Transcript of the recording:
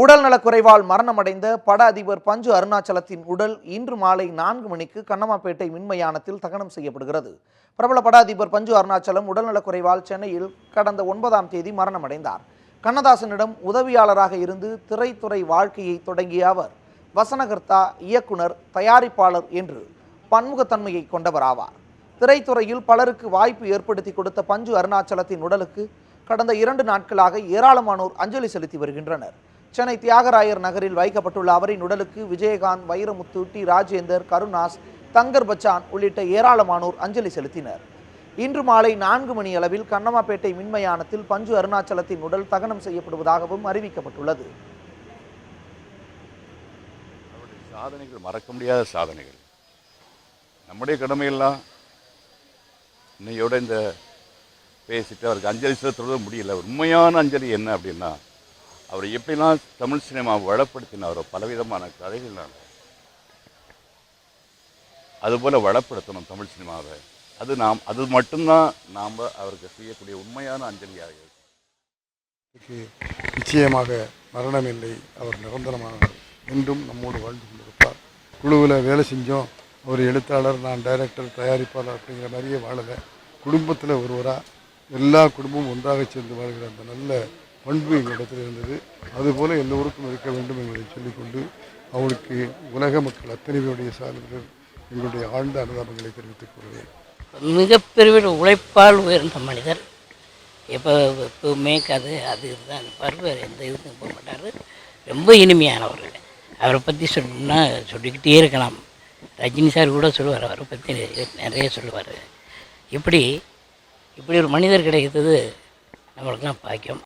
உடல்நலக்குறைவால் மரணமடைந்த பட அதிபர் பஞ்சு அருணாச்சலத்தின் உடல் இன்று மாலை 4 மணிக்கு கண்ணமாப்பேட்டை மின்மயானத்தில் தகனம் செய்யப்படுகிறது. பிரபல பட அதிபர் பஞ்சு அருணாச்சலம் உடல்நலக்குறைவால் சென்னையில் கடந்த 9ஆம் தேதி மரணமடைந்தார். கண்ணதாசனிடம் உதவியாளராக இருந்து திரைத்துறை வாழ்க்கையை தொடங்கிய அவர் வசனகர்த்தா, இயக்குனர், தயாரிப்பாளர் என்று பன்முகத்தன்மையை கொண்டவர் ஆவார். திரைத்துறையில் பலருக்கு வாய்ப்பு ஏற்படுத்தி கொடுத்த பஞ்சு அருணாச்சலத்தின் உடலுக்கு கடந்த 2 நாட்களாக ஏராளமானோர் அஞ்சலி செலுத்தி வருகின்றனர். சென்னை தியாகராயர் நகரில் வைக்கப்பட்டுள்ள அவரின் உடலுக்கு விஜயகாந்த், வைரமுத்து, டி. ராஜேந்தர், கருணாஸ், தங்கர் பச்சான் உள்ளிட்ட ஏராளமானோர் அஞ்சலி செலுத்தினர். இன்று மாலை 4 மணி அளவில் கண்ணமாப்பேட்டை மின்மயானத்தில் பஞ்சு அருணாச்சலத்தின் உடல் தகனம் செய்யப்படுவதாகவும் அறிவிக்கப்பட்டுள்ளது. சாதனைகள் மறக்க முடியாத சாதனைகள். நம்முடைய கடமையெல்லாம் இன்னையோட இந்த பேசிட்டு அவருக்கு அஞ்சலி செலுத்துறது முடியல. உண்மையான அஞ்சலி என்ன அப்படின்னா, அவர் எப்படிலாம் தமிழ் சினிமாவை வளப்படுத்தினாரோ பலவிதமான கதைகள் அதுபோல் வளப்படுத்தணும் தமிழ் சினிமாவை. அது மட்டும்தான் நாம் அவருக்கு செய்யக்கூடிய உண்மையான அஞ்சலியாக இருக்கு. நிச்சயமாக மரணம் இல்லை, அவர் நிரந்தரமானவர், என்றும் நம்மோடு வாழ்ந்து கொண்டிருப்பார். குழுவில் வேலை செஞ்சோம், அவர் எழுத்தாளர், நான் டைரக்டர், தயாரிப்பாளர் அப்படிங்கிற மாதிரியே வாழலை. குடும்பத்தில் ஒருவராக எல்லா குடும்பமும் ஒன்றாக சேர்ந்து வாழ்கிற அந்த நல்ல பண்பு எங்களிடத்தில் இருந்தது. அதுபோல் எல்லோருக்கும் இருக்க வேண்டும் என்பதை சொல்லிக்கொண்டு அவருக்கு உலக மக்கள் அத்தனை பேருடைய சார்பில் எங்களுடைய ஆழ்ந்த அனுதாபங்களை தெரிவித்துக் கொள்வேன். மிகப்பெரிய உழைப்பால் உயர்ந்த மனிதர். எப்பவுமே அது இதுதான் இருப்பார், வேறு எந்த இதுக்கும் போக மாட்டார். ரொம்ப இனிமையானவர்கள். அவரை பற்றி சொல்லணும்னா சொல்லிக்கிட்டே இருக்கலாம். ரஜினி சார் கூட சொல்லுவார், அவரை பற்றி நிறைய சொல்லுவார். இப்படி ஒரு மனிதர் கிடைக்கிறது நம்மளுக்கெல்லாம் பாக்கியம்.